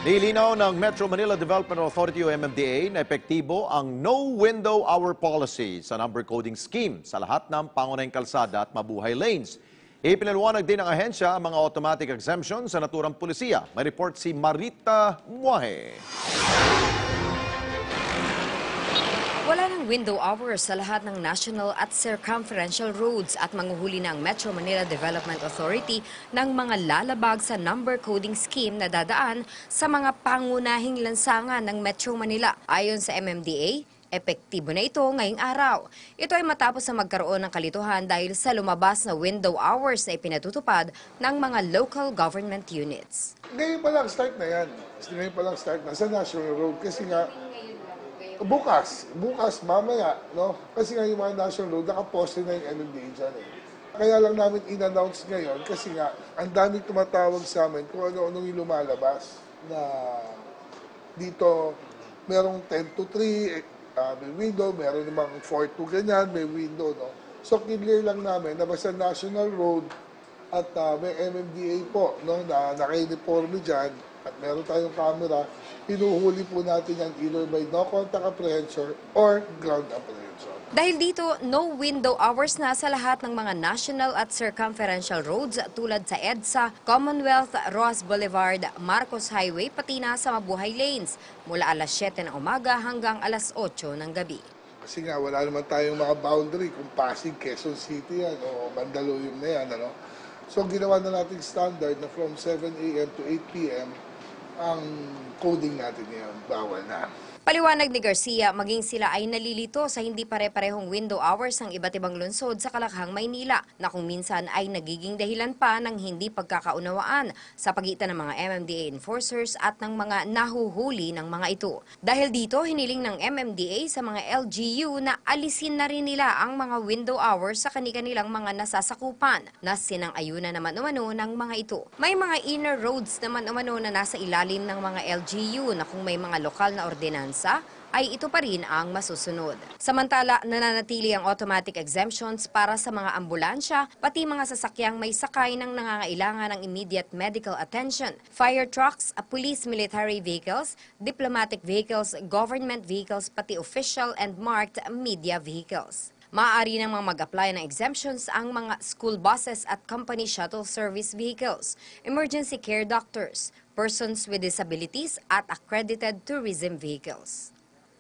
Nilinaw ng Metro Manila Development Authority o MMDA na epektibo ang no window hour policy sa number coding scheme sa lahat ng pangunahing kalsada at mabuhay lanes. Ipinaliwanag din ng ahensya ang mga automatic exemption sa naturang pulisiya. May report si Marita Muahe. Wala ng window hours sa lahat ng national at circumferential roads at manguhuli ng Metro Manila Development Authority ng mga lalabag sa number coding scheme na dadaan sa mga pangunahing lansangan ng Metro Manila. Ayon sa MMDA, epektibo na ito ngayong araw. Ito ay matapos na magkaroon ng kalituhan dahil sa lumabas na window hours na ipinatutupad ng mga local government units. Ngayon pa lang start na yan. Ngayon pa lang start na sa National Road kasi nga bukas, mamaya, no? Kasi nga yung mga National Road, nakaposte na yung MMDA dyan eh. Kaya lang namin in-announce ngayon kasi nga, ang daming tumatawag sa amin kung ano-anong yung lumalabas na dito, merong 10 to 3, may window, meron namang 4 to ganyan, may window, no? So, clear lang namin na basta National Road at may MMDA po, no, na naka-uniforme dyan, at meron tayong camera, pinuhuli po natin yan either by no contact apprehension or ground apprehension. Dahil dito, no window hours na sa lahat ng mga national at circumferential roads tulad sa EDSA, Commonwealth, Ross Boulevard, Marcos Highway, pati na sa mabuhay lanes mula alas 7 ng umaga hanggang alas 8 ng gabi. Kasi nga, wala naman tayong mga boundary kung Pasig, Quezon City yan o Mandaluyong na yan. Ano? So, ginawa na natin standard na from 7 a.m. to 8 p.m. ang coding natin ngayon, bawal na. Paliwanag ni Garcia, maging sila ay nalilito sa hindi pare-parehong window hours ng iba't ibang lungsod sa Kalakhang, Maynila na kung minsan ay nagiging dahilan pa ng hindi pagkakaunawaan sa pagitan ng mga MMDA enforcers at ng mga nahuhuli ng mga ito. Dahil dito, hiniling ng MMDA sa mga LGU na alisin na rin nila ang mga window hours sa kanilang mga nasasakupan na sinang-ayunan naman umano ng mga ito. May mga inner roads naman umano na nasa ilalim ng mga LGU na kung may mga lokal na ordinansa ay ito pa rin ang masusunod. Samantala, nananatili ang automatic exemptions para sa mga ambulansya, pati mga sasakyang may sakay ng nangangailangan ng immediate medical attention, fire trucks, police military vehicles, diplomatic vehicles, government vehicles, pati official and marked media vehicles. Maaari namang mag-apply ng exemptions ang mga school buses at company shuttle service vehicles, emergency care doctors, persons with disabilities at accredited tourism vehicles.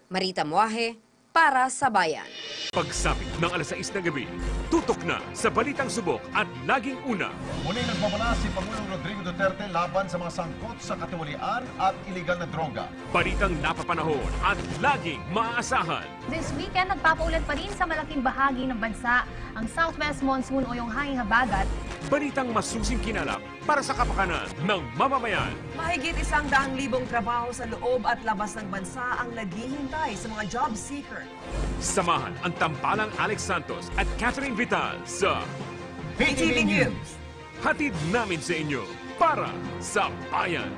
Marita Muahe, para sa Bayan. Pagsapit ng alas 6 ng gabi, tutok na sa Balitang Subok at laging una. Muling nagmamana si Pangulong Rodrigo Duterte laban sa mga sangkot sa katiwalian at iligal na droga. Balitang napapanahon at laging maaasahan. This weekend, nagpapaulan pa rin sa malaking bahagi ng bansa ang Southwest Monsoon o yung hanging habagat. Balitang masusing kinalap para sa kapakanan ng mamamayan. Mahigit 100,000 trabaho sa loob at labas ng bansa ang naghihintay sa mga job seeker. Samahan ang tampalang Alex Santos at Catherine Vital sa PTV News. Hatid namin sa inyo para sa Bayan.